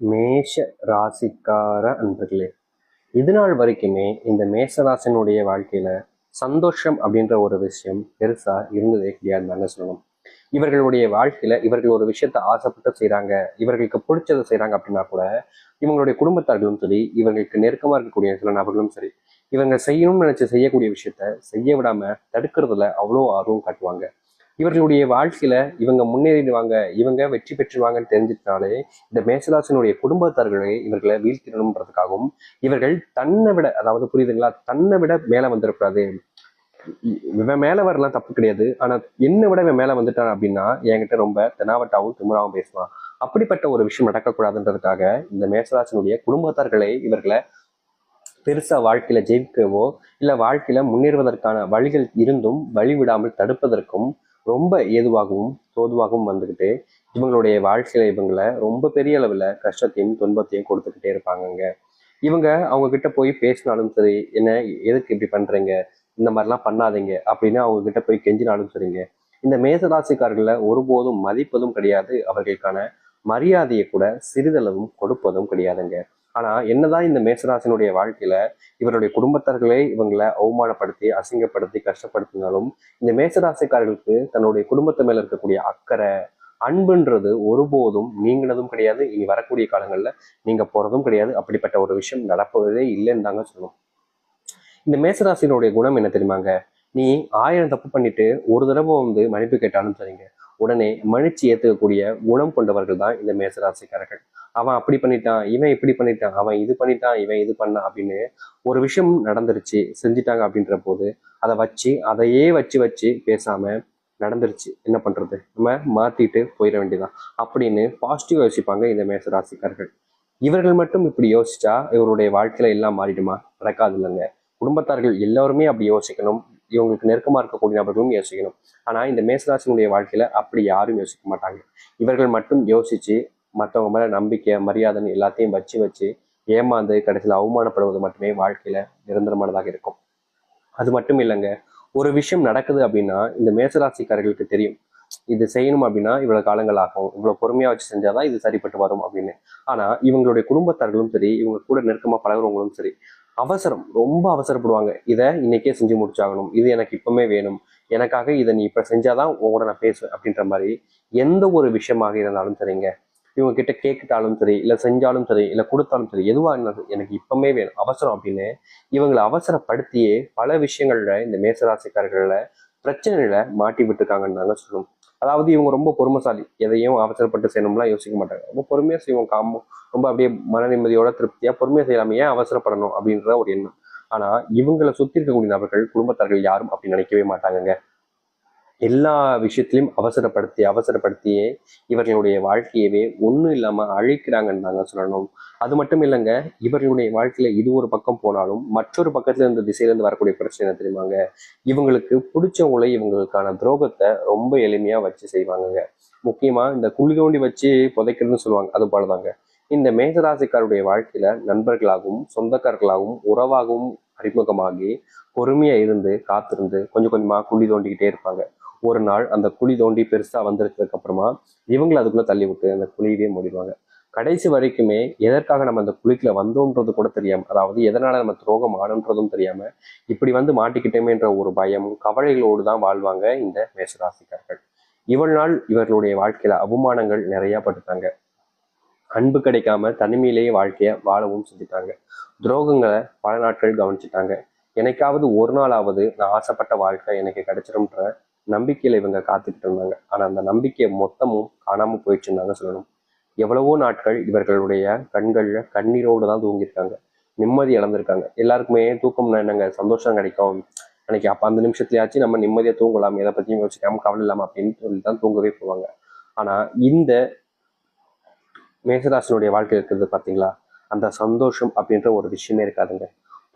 மேஷ ராசிக்கார அன்பர்களே, இது நாள் வரைக்குமே இந்த மேஷ ராசினுடைய வாழ்க்கையில சந்தோஷம் அப்படின்ற ஒரு விஷயம் பெருசா இருந்ததே கிடையாதுன்னு சொல்லணும். இவர்களுடைய வாழ்க்கையில இவர்கள் ஒரு விஷயத்த ஆசைப்பட்டு செய்யறாங்க, இவர்களுக்கு பிடிச்சதை செய்யறாங்க அப்படின்னா கூட இவங்களுடைய குடும்பத்தார்களும் சரி, இவர்களுக்கு நெருக்கமா இருக்கக்கூடிய சில நபர்களும் சரி, இவங்க செய்யணும்னு நினைச்சு செய்யக்கூடிய விஷயத்த செய்ய விடாம தடுக்கிறதுல அவ்வளோ ஆர்வம் காட்டுவாங்க. இவர்களுடைய வாழ்க்கையில இவங்க முன்னேறிடுவாங்க, இவங்க வெற்றி பெற்றுவாங்கன்னு தெரிஞ்சிட்டாலே இந்த மேசராசினுடைய குடும்பத்தார்களை இவர்களை வீழ்த்திடணுன்றதுக்காகவும், இவர்கள் தன்னை விட, அதாவது புரியுதுங்களா, தன்னை விட மேல வந்துடக்கூடாது. இவன் மேல வரலாம் தப்பு கிடையாது, ஆனா என்னை விட இவன் மேல வந்துட்டான் அப்படின்னா என்கிட்ட ரொம்ப தெனாவட்டாவும் திமுறாவும் பேசுவான். அப்படிப்பட்ட ஒரு விஷயம் நடக்கக்கூடாதுன்றதுக்காக இந்த மேசராசினுடைய குடும்பத்தார்களை இவர்களை பெருசா வாழ்க்கையில ஜெயிக்கவோ இல்ல வாழ்க்கையில முன்னேறுவதற்கான வழிகள் இருந்தும் வழிவிடாமல் தடுப்பதற்கும் ரொம்ப ஏதுவாகவும் தோதுவாகவும் வந்துக்கிட்டு இவங்களுடைய வாழ்க்கையில இவங்களை ரொம்ப பெரிய அளவுல கஷ்டத்தையும் துன்பத்தையும் கொடுத்துக்கிட்டே இருப்பாங்கங்க. இவங்க அவங்க கிட்ட போய் பேசினாலும் சரி, என்ன எதுக்கு இப்படி பண்றீங்க, இந்த மாதிரிலாம் பண்ணாதீங்க அப்படின்னு அவங்க கிட்ட போய் கெஞ்சினாலும் சரிங்க, இந்த மேசராசிக்காரர்களை ஒருபோதும் மதிப்பதும் கிடையாது, அவர்களுக்கான மரியாதையை கூட சிறிதளவும் கொடுப்பதும் கிடையாதுங்க. ஆனா என்னதான் இந்த மேசராசினுடைய வாழ்க்கையில இவருடைய குடும்பத்தார்களே இவங்களை அவமானப்படுத்தி அசிங்கப்படுத்தி கஷ்டப்படுத்தினாலும் இந்த மேசராசிக்காரர்களுக்கு தன்னுடைய குடும்பத்து மேல இருக்கக்கூடிய அக்கறை அன்புன்றது ஒருபோதும் நீங்கினதும் கிடையாது, இனி வரக்கூடிய காலங்கள்ல நீங்க போறதும் கிடையாது. அப்படிப்பட்ட ஒரு விஷயம் நடப்பதே இல்லைன்னு தாங்க சொல்லணும். இந்த மேசராசினுடைய குணம் என்ன தெரியுமாங்க? நீ 1000 தப்பு பண்ணிட்டு ஒரு தடவை மன்னிப்பு கேட்டாலும் சரிங்க, உடனே மன்னிச்சு ஏத்துக்கக்கூடிய குணம் கொண்டவர்கள் தான் இந்த மேசராசிக்காரர்கள். அவன் அப்படி பண்ணிட்டான், இவன் இப்படி பண்ணிட்டான், அவன் இது பண்ணிட்டான், இவன் இது பண்ணான் அப்படின்னு ஒரு விஷயம் நடந்துருச்சு செஞ்சுட்டாங்க அப்படின்ற போது அதை வச்சு அதையே வச்சு வச்சு பேசாம நடந்துருச்சு என்ன பண்றது, நம்ம மாத்திட்டு போயிட வேண்டியதான் அப்படின்னு பாசிட்டிவ் யோசிப்பாங்க இந்த மேசராசிக்காரர்கள். இவர்கள் மட்டும் இப்படி யோசிச்சா இவருடைய வாழ்க்கையில எல்லாம் மாறிடுமா? நடக்காது இல்லைங்க. குடும்பத்தார்கள் எல்லாருமே அப்படி யோசிக்கணும், இவங்களுக்கு நெருக்கமா இருக்கக்கூடிய நபர்களும் யோசிக்கணும். ஆனா இந்த மேசராசினுடைய வாழ்க்கையில அப்படி யாரும் யோசிக்க மாட்டாங்க. இவர்கள் மட்டும் யோசிச்சு மற்றவங்க மேல நம்பிக்கை மரியாதைன்னு எல்லாத்தையும் வச்சு வச்சு ஏமாந்து கடைசியில் அவமானப்படுவது மட்டுமே வாழ்க்கையில நிரந்தரமானதாக இருக்கும். அது மட்டும் இல்லைங்க, ஒரு விஷயம் நடக்குது அப்படின்னா இந்த மேசராசிக்காரர்களுக்கு தெரியும், இது செய்யணும் அப்படின்னா இவ்வளவு காலங்கள் ஆகும், இவ்வளவு பொறுமையா வச்சு செஞ்சாதான் இது சரிப்பட்டு வரும் அப்படின்னு. ஆனா இவங்களுடைய குடும்பத்தார்களும் சரி, இவங்க கூட நெருக்கமா பழகுறவங்களும் சரி, அவசரம் ரொம்ப அவசரப்படுவாங்க. இதை இன்னைக்கே செஞ்சு முடிச்சாகணும், இது எனக்கு இப்பவுமே வேணும், எனக்காக இதை நீ இப்ப செஞ்சாதான் உங்களோட நான் பேசுவேன் அப்படின்ற மாதிரி எந்த ஒரு விஷயமாக இருந்தாலும் சரிங்க, இவங்க கிட்ட கேட்டுட்டாலும் சரி, இல்ல செஞ்சாலும் சரி, இல்ல கொடுத்தாலும் சரி, எதுவா இருந்தாலும் எனக்கு இப்பவுமே வேணும் அவசரம் அப்படின்னு இவங்களை அவசரப்படுத்தியே பல விஷயங்கள்ல இந்த மேசராசிக்காரர்கள பிரச்சனைகளை மாட்டி விட்டுருக்காங்கன்னு தாங்க சொல்லணும். அதாவது இவங்க ரொம்ப பொறுமைசாலி, எதையும் அவசரப்பட்டு செய்யணும்லாம் யோசிக்க மாட்டாங்க, ரொம்ப பொறுமையா செய்வோம், காமம் ரொம்ப அப்படியே மன நிம்மதியோட திருப்தியா பொறுமையா செய்யலாம ஏன் அவசரப்படணும் அப்படின்ற ஒரு எண்ணம். ஆனா இவங்களை சுத்தி இருக்கக்கூடிய நபர்கள் குடும்பத்தார்கள் யாரும் அப்படி நினைக்கவே மாட்டாங்க. எல்லா விஷயத்திலையும் அவசரப்படுத்தி அவசரப்படுத்தியே இவர்களுடைய வாழ்க்கையவே ஒன்றும் இல்லாமல் அழிக்கிறாங்கன்னு தாங்க சொல்லணும். அது மட்டும் இல்லைங்க, இவர்களுடைய வாழ்க்கையில இது ஒரு பக்கம் போனாலும் மற்றொரு பக்கத்துல இருந்து திசையிலேருந்து வரக்கூடிய பிரச்சனை என்ன தெரியுமாங்க? இவங்களுக்கு பிடிச்சவங்களை இவங்களுக்கான துரோகத்தை ரொம்ப எளிமையா வச்சு செய்வாங்கங்க. முக்கியமா இந்த குழி தோண்டி வச்சு புதைக்கிறதுன்னு சொல்லுவாங்க, அது போலதாங்க இந்த மேகராசிக்காருடைய வாழ்க்கையில நண்பர்களாகவும் சொந்தக்காரர்களாகவும் உறவாகவும் அறிமுகமாகி பொறுமையா இருந்து காத்திருந்து கொஞ்சம் கொஞ்சமா குழி தோண்டிக்கிட்டே இருப்பாங்க. ஒரு நாள் அந்த குழி தோண்டி பெருசா வந்திருக்கிறதுக்கு அப்புறமா இவங்களை அதுக்குள்ள தள்ளி விட்டு அந்த குழியவே மூடிடுவாங்க. கடைசி வரைக்குமே எதற்காக நம்ம அந்த குழிக்குள்ள வந்தோன்றது கூட தெரியாம, அதாவது எதனால நம்ம துரோகம் ஆனன்றதும் தெரியாம இப்படி மாட்டிக்கிட்டோமேன்ற ஒரு பயம் கவலைகளோடு தான் வாழ்வாங்க இந்த மேஷராசிக்காரர்கள். இவள் நாள் இவர்களுடைய வாழ்க்கையில அவமானங்கள் நிறைய பட்டுட்டாங்க, அன்பு கிடைக்காம தனிமையிலேயே வாழ்க்கைய வாழவும் செஞ்சுட்டாங்க, துரோகங்களை பல நாட்கள் கவனிச்சுட்டாங்க. எனக்காவது ஒரு நாளாவது நான் ஆசைப்பட்ட வாழ்க்கை எனக்கு கிடைச்சிரும்ன்ற நம்பிக்கையில இவங்க காத்துக்கிட்டு இருந்தாங்க. ஆனா அந்த நம்பிக்கையை மொத்தமும் காணாம போயிடுச்சுன்னு சொல்லணும். எவ்வளவோ நாட்கள் இவர்களுடைய கண்கள்ல கண்ணீரோடு தான் தூங்கியிருக்காங்க, நிம்மதி இழந்திருக்காங்க. எல்லாருக்குமே தூக்கம்னா என்னங்க, சந்தோஷம் கிடைக்கும் அன்னைக்கு, அப்ப அந்த நிமிஷத்துலயாச்சும் நம்ம நிம்மதியா தூங்கலாம், எதை பத்தியும் யோசிக்காம கவலை இல்லாம அப்படின்னு சொல்லி தான் தூங்கவே போவாங்க. ஆனா இந்த மேசராசினுடைய வாழ்க்கை இருக்கிறது பார்த்தீங்களா, அந்த சந்தோஷம் அப்படின்ற ஒரு விஷயமே இருக்காதுங்க.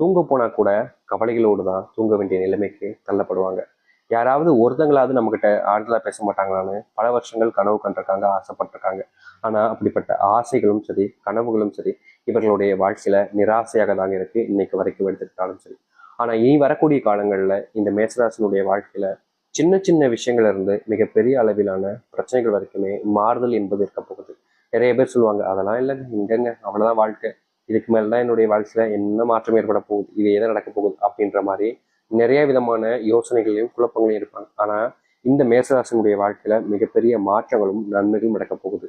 தூங்க போனா கூட கவலைகளோடு தான் தூங்க வேண்டிய நிலைமைக்கு தள்ளப்படுவாங்க. யாராவது ஒருத்தங்களாவது நம்மகிட்ட ஆறுதலா பேச மாட்டாங்களான்னு பல வருஷங்கள் கனவு கண்டிருக்காங்க, ஆசைப்பட்டிருக்காங்க. ஆனா அப்படிப்பட்ட ஆசைகளும் சரி கனவுகளும் சரி இவர்களுடைய வாழ்க்கையில நிராசையாக தாங்க இருக்கு, இன்னைக்கு வரைக்கும் எடுத்துக்கிட்டாலும் சரி. ஆனா இனி வரக்கூடிய காலங்கள்ல இந்த மேசராசினுடைய வாழ்க்கையில சின்ன சின்ன விஷயங்கள்ல இருந்து மிகப்பெரிய அளவிலான பிரச்சனைகள் வரைக்குமே மாறுதல் என்பது இருக்க போகுது. நிறைய பேர் சொல்லுவாங்க, அதெல்லாம் இல்லைங்க, இங்கங்க அவ்வளவுதான் வாழ்க்கை, இதுக்கு மேலதான் என்னுடைய வாழ்க்கையில என்ன மாற்றம் ஏற்பட போகுது, இது எதை நடக்க போகுது அப்படின்ற மாதிரி நிறைய விதமான யோசனைகளையும் குழப்பங்களையும் இருப்பாங்க. ஆனா இந்த மேசராசினுடைய வாழ்க்கையில மிகப்பெரிய மாற்றங்களும் நன்மைகளும் நடக்க போகுது.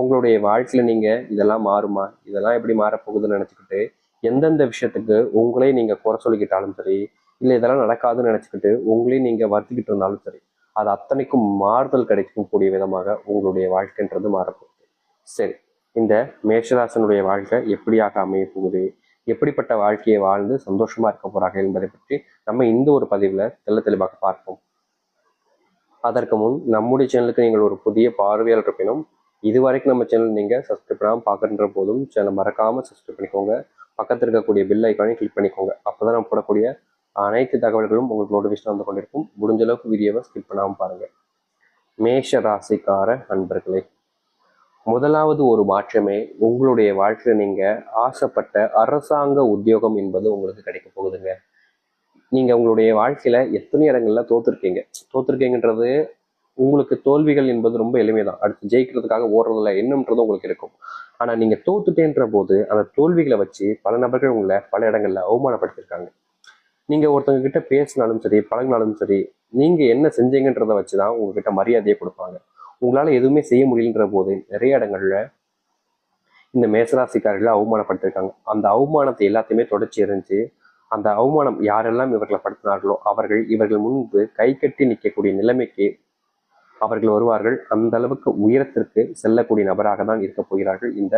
உங்களுடைய வாழ்க்கையில நீங்க இதெல்லாம் மாறுமா, இதெல்லாம் எப்படி மாறப்போகுதுன்னு நினைச்சுக்கிட்டு எந்தெந்த விஷயத்துக்கு உங்களே நீங்க குறை சொல்லிக்கிட்டாலும் சரி, இல்லை இதெல்லாம் நடக்காதுன்னு நினைச்சுக்கிட்டு உங்களையும் நீங்க வருத்திக்கிட்டு இருந்தாலும் சரி, அது அத்தனைக்கும் மாறுதல் கிடைக்கும் கூடிய விதமாக உங்களுடைய வாழ்க்கைன்றது மாறப்போகுது. சரி, இந்த மேஷராசனுடைய வாழ்க்கை எப்படியாக அமைய போகுது, எப்படிப்பட்ட வாழ்க்கையை வாழ்ந்து சந்தோஷமா இருக்க போறாங்க என்பதை பற்றி நம்ம இந்த ஒரு பதிவுல தெளிவாக பார்ப்போம். அதற்கு முன் நம்முடைய சேனலுக்கு நீங்கள் ஒரு புதிய பார்வையாளர் இருப்பினும் இதுவரைக்கும் நம்ம சேனல் நீங்க சப்ஸ்கிரைப் பண்ணாமல் பார்க்குற போதும் சேனல் மறக்காம சப்ஸ்கிரைப் பண்ணிக்கோங்க. பக்கத்தில் இருக்கக்கூடிய பெல் ஐக்கானையும் கிளிக் பண்ணிக்கோங்க. அப்போதான் நம்ம போடக்கூடிய அனைத்து தகவல்களும் உங்களுக்கு நோட்டிஃபிகேஷன் வந்து கொண்டிருக்கும். முடிஞ்ச அளவுக்கு வீடியோவை ஸ்கிப் பண்ணாமல் பாருங்க. மேஷ ராசிக்கார அன்பர்களே, முதலாவது ஒரு மாற்றமே உங்களுடைய வாழ்க்கையில நீங்க ஆசைப்பட்ட அரசாங்க உத்தியோகம் என்பது உங்களுக்கு கிடைக்க போகுதுங்க. நீங்க உங்களுடைய வாழ்க்கையில எத்தனை இடங்கள்ல தோத்துருக்கீங்கன்றது உங்களுக்கு தோல்விகள் என்பது ரொம்ப எளிமைதான். அடுத்து ஜெயிக்கிறதுக்காக ஓடுறதுல என்னன்றது உங்களுக்கு இருக்கும். ஆனா நீங்க தோத்துட்டேன்ற போது அந்த தோல்விகளை வச்சு பல நபர்கள் உங்களை பல இடங்கள்ல அவமானப்படுத்திருக்காங்க. நீங்க ஒருத்தவங்க கிட்ட பேசினாலும் சரி, பழகினாலும் சரி, நீங்க என்ன செஞ்சீங்கன்றத வச்சுதான் உங்ககிட்ட மரியாதையை கொடுப்பாங்க. உங்களால எதுவுமே செய்ய முடியலன்ற போது நிறைய இடங்கள்ல இந்த மேசராசிக்காரர்களை அவமானப்படுத்திருக்காங்க. அந்த அவமானத்தை எல்லாத்தையுமே தொடர்ச்சி எறிஞ்சு அந்த அவமானம் யாரெல்லாம் இவர்களை படுத்தினார்களோ அவர்கள் இவர்கள் முன்பு கை கட்டி நிற்கக்கூடிய நிலைமைக்கு அவர்கள் வருவார்கள். அந்த அளவுக்கு உயரத்திற்கு செல்லக்கூடிய நபராக தான் இருக்க போகிறார்கள் இந்த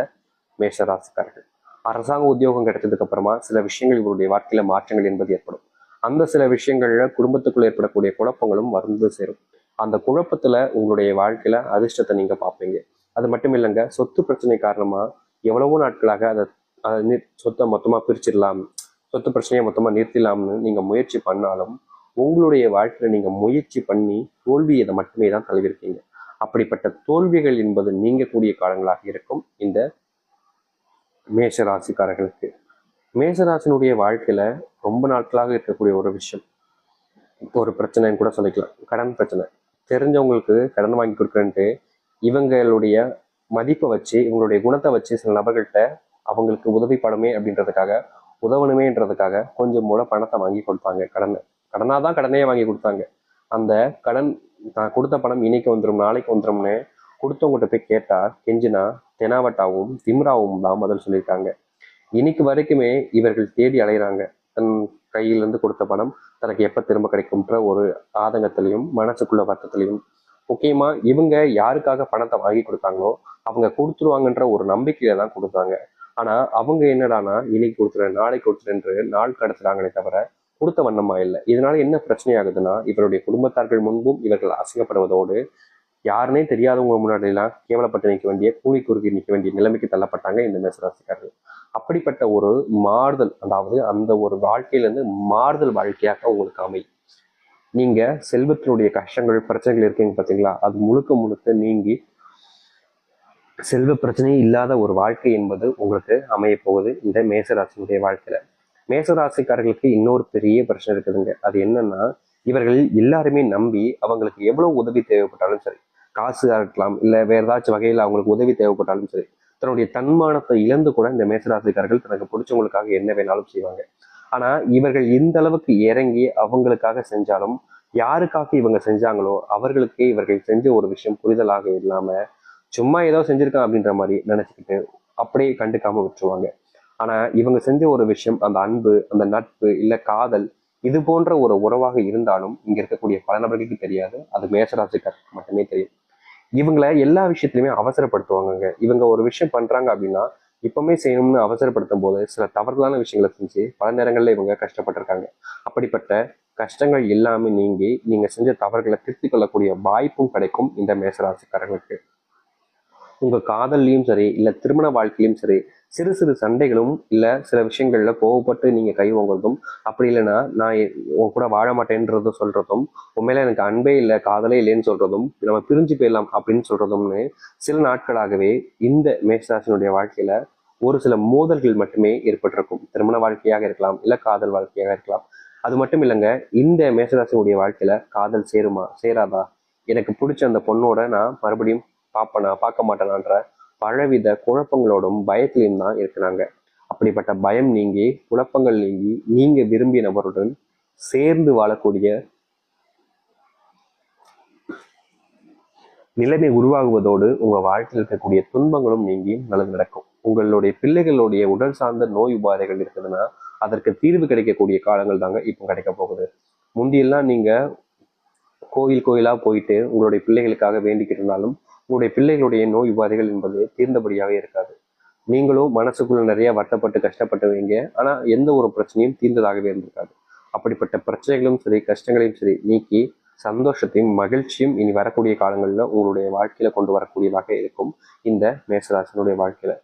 மேஷராசிக்காரர்கள். அரசாங்க உத்தியோகம் கிடைச்சதுக்கு அப்புறமா சில விஷயங்கள் இவருடைய வாழ்க்கையில மாற்றங்கள் என்பது ஏற்படும். அந்த சில விஷயங்கள்ல குடும்பத்துக்குள்ள ஏற்படக்கூடிய குழப்பங்களும் வந்து சேரும். அந்த குழப்பத்துல உங்களுடைய வாழ்க்கையில அதிர்ஷ்டத்தை நீங்க பார்ப்பீங்க. அது மட்டும் இல்லைங்க, சொத்து பிரச்சனை காரணமா எவ்வளவோ நாட்களாக அதை சொத்தை மொத்தமா பிரிச்சிடலாம், சொத்து பிரச்சனையை மொத்தமா நிறுத்திடலாம்னு நீங்க முயற்சி பண்ணாலும் உங்களுடைய வாழ்க்கையில நீங்க முயற்சி பண்ணி தோல்வியை மட்டுமே தான் தழுவிருக்கீங்க. அப்படிப்பட்ட தோல்விகள் என்பது நீங்கக்கூடிய காலங்களாக இருக்கும் இந்த மேஷராசிக்காரர்களுக்கு. மேஷராசினுடைய வாழ்க்கையில ரொம்ப நாட்களாக இருக்கக்கூடிய ஒரு விஷயம், ஒரு பிரச்சனைன்னு கூட சொல்லிக்கலாம், கடன் பிரச்சனை. தெரிஞ்சவங்களுக்கு கடன் வாங்கி கொடுக்குறேன்ட்டு இவங்களுடைய மதிப்பை வச்சு இவங்களுடைய குணத்தை வச்சு சில நபர்கள்ட்ட அவங்களுக்கு உதவி படமே அப்படின்றதுக்காக உதவணுமேன்றதுக்காக கொஞ்சம் மூல பணத்தை வாங்கி கொடுப்பாங்க. கடனாதான் கடனையே வாங்கி கொடுத்தாங்க. அந்த கடன் நான் கொடுத்த பணம் இன்னைக்கு வந்துடும் நாளைக்கு வந்துடும்னு கொடுத்தவங்ககிட்ட போய் கேட்டா கெஞ்சினா தெனாவட்டாவும் திம்ராவும் தான் பதில் சொல்லியிருக்காங்க. இன்னைக்கு வரைக்குமே இவர்கள் தேடி அலைகிறாங்க. தன் கையிலிருந்து கொடுத்த பணம் தனக்கு எப்ப திரும்ப கிடைக்கும்ன்ற ஒரு ஆதங்கத்திலையும் மனசுக்குள்ள வருத்தத்திலையும், முக்கியமா இவங்க யாருக்காக பணத்தை வாங்கி கொடுத்தாங்களோ அவங்க கொடுத்துருவாங்கன்ற ஒரு நம்பிக்கையில தான் கொடுத்தாங்க. ஆனா அவங்க என்னடானா இன்னைக்கு கொடுத்துறேன் நாளைக்கு கொடுத்துறேன்று நாள் கடத்துறாங்களே தவிர கொடுத்த வண்ணமா இல்லை. இதனால என்ன பிரச்சனை ஆகுதுன்னா, இவருடைய குடும்பத்தார்கள் முன்பும் இவர்கள் அசிங்கப்படுவதோடு யாருன்னே தெரியாதவங்க முன்னாடி எல்லாம் கேவலப்பட்டு நிற்க வேண்டிய கூலி குறுக்கி நிற்க வேண்டிய நிலைமைக்கு தள்ளப்பட்டாங்க இந்த மேசராசிக்காரர்கள். அப்படிப்பட்ட ஒரு மாறுதல், அதாவது அந்த ஒரு வாழ்க்கையிலிருந்து மாறுதல் வாழ்க்கையாக உங்களுக்கு அமை. நீங்க செல்வத்தினுடைய கஷ்டங்கள் பிரச்சனைகள் இருக்கீங்க பார்த்தீங்களா, அது முழுக்க முழுக்க நீங்கி செல்வ பிரச்சனையே இல்லாத ஒரு வாழ்க்கை என்பது உங்களுக்கு அமைய போகுது இந்த மேசராசினுடைய வாழ்க்கையில. மேசராசிக்காரர்களுக்கு இன்னொரு பெரிய பிரச்சனை இருக்குதுங்க. அது என்னன்னா, இவர்கள் எல்லாருமே நம்பி அவங்களுக்கு எவ்வளவு உதவி தேவைப்பட்டாலும் சரி, காசு இருக்கலாம், இல்ல வேற ஏதாச்சும் வகையில் அவங்களுக்கு உதவி தேவைப்பட்டாலும் சரி, தன்னுடைய தன்மானத்தை இழந்து கூட இந்த மேசராசிக்காரர்கள் தனக்கு பிடிச்சவங்களுக்காக என்ன வேணாலும் செய்வாங்க. ஆனா இவர்கள் இந்த அளவுக்கு இறங்கி அவங்களுக்காக செஞ்சாலும் யாருக்காக இவங்க செஞ்சாங்களோ அவர்களுக்கே இவர்கள் செஞ்ச ஒரு விஷயம் புரிதலாக இல்லாம சும்மா ஏதோ செஞ்சிருக்கான் அப்படின்ற மாதிரி நினைச்சுக்கிட்டு அப்படியே கண்டுக்காம விட்டுருவாங்க. ஆனா இவங்க செஞ்ச ஒரு விஷயம், அந்த அன்பு, அந்த நட்பு, இல்ல காதல், இது போன்ற ஒரு உறவாக இருந்தாலும் இங்க இருக்கக்கூடிய பல நபர்களுக்கு தெரியாது. அது மேசராசிக்காரருக்கு மட்டுமே தெரியும். இவங்களை எல்லா விஷயத்திலுமே அவசரப்படுத்துவாங்க. இவங்க ஒரு விஷயம் பண்றாங்க அப்படின்னா இப்பவுமே செய்யணும்னு அவசரப்படுத்தும் போது சில தவறுதலான விஷயங்களை செஞ்சு பல நேரங்கள்ல இவங்க கஷ்டப்பட்டிருக்காங்க. அப்படிப்பட்ட கஷ்டங்கள் எல்லாமே நீங்கி நீங்க செஞ்ச தவறுகளை திருத்திக் கொள்ளக்கூடிய வாய்ப்பும் கிடைக்கும் இந்த மேசராசிக்காரர்களுக்கு. உங்க காதல்லையும் சரி, இல்ல திருமண வாழ்க்கையிலும் சரி, சிறு சிறு சண்டைகளும் இல்ல சில விஷயங்கள்ல கோவப்பட்டு நீங்க கை வாங்குறதும், அப்படி இல்லைன்னா நான் உன் கூட வாழ மாட்டேன்றதும் சொல்றதும், உண்மையில எனக்கு அன்பே இல்லை காதலே இல்லைன்னு சொல்றதும், நம்ம பிரிஞ்சு போயிடலாம் அப்படின்னு சொல்றதும்னு சில நாட்களாகவே இந்த மேஷராசினுடைய வாழ்க்கையில ஒரு சில மோதல்கள் மட்டுமே ஏற்பட்டிருக்கும். திருமண வாழ்க்கையாக இருக்கலாம், இல்ல காதல் வாழ்க்கையாக இருக்கலாம். அது மட்டும் இல்லைங்க, இந்த மேஷராசினுடைய வாழ்க்கையில காதல் சேருமா சேராதா, எனக்கு பிடிச்ச அந்த பொண்ணோட நான் மறுபடியும் பார்ப்பனா பார்க்க மாட்டேனான்ற பலவித குழப்பங்களோடும் பயத்திலையும் தான் இருக்கிறாங்க. அப்படிப்பட்ட பயம் நீங்கி, குழப்பங்கள் நீங்கி, நீங்க விரும்பிய நபருடன் சேர்ந்து வாழக்கூடிய நிலைமை உருவாகுவதோடு உங்க வாழ்க்கையில் இருக்கக்கூடிய துன்பங்களும் நீங்கி நல்லது நடக்கும். உங்களுடைய பிள்ளைகளுடைய உடல் சார்ந்த நோய் உபாதைகள் இருக்குதுன்னா அதற்கு தீர்வு கிடைக்கக்கூடிய காலங்கள் தாங்க இப்போ கிடைக்க போகுது. முந்தியெல்லாம் நீங்க கோயில் கோயிலா போயிட்டு உங்களுடைய பிள்ளைகளுக்காக வேண்டிக்கிட்டு இருந்தாலும் உங்களுடைய பிள்ளைகளுடைய நோய் உபாதைகள் என்பது தீர்ந்தபடியாக இருக்காது. நீங்களும் மனசுக்குள்ள நிறைய வருத்தப்பட்டு கஷ்டப்பட்டுவீங்க. ஆனா எந்த ஒரு பிரச்சனையும் தீர்ந்ததாகவே இருந்திருக்காது. அப்படிப்பட்ட பிரச்சனைகளும் சரி, கஷ்டங்களையும் சரி நீக்கி சந்தோஷத்தையும் மகிழ்ச்சியும் இனி வரக்கூடிய காலங்களில் உங்களுடைய வாழ்க்கையில கொண்டு வரக்கூடியதாக இருக்கும் இந்த மேசராசினுடைய வாழ்க்கையில.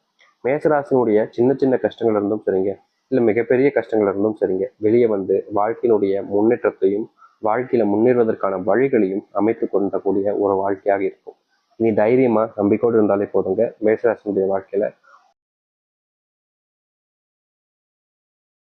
மேசராசினுடைய சின்ன சின்ன கஷ்டங்கள் இருந்தும் சரிங்க, இல்லை மிகப்பெரிய கஷ்டங்கள் இருந்தும் சரிங்க, வெளியே வந்து வாழ்க்கையினுடைய முன்னேற்றத்தையும் வாழ்க்கையில முன்னேறுவதற்கான வழிகளையும் அமைத்து கொண்டக்கூடிய ஒரு வாழ்க்கையாக இருக்கும். இனி தைரியமா நம்பிக்கையோடு இருந்தாலே போதுங்க. மேசராசினுடைய வாழ்க்கையில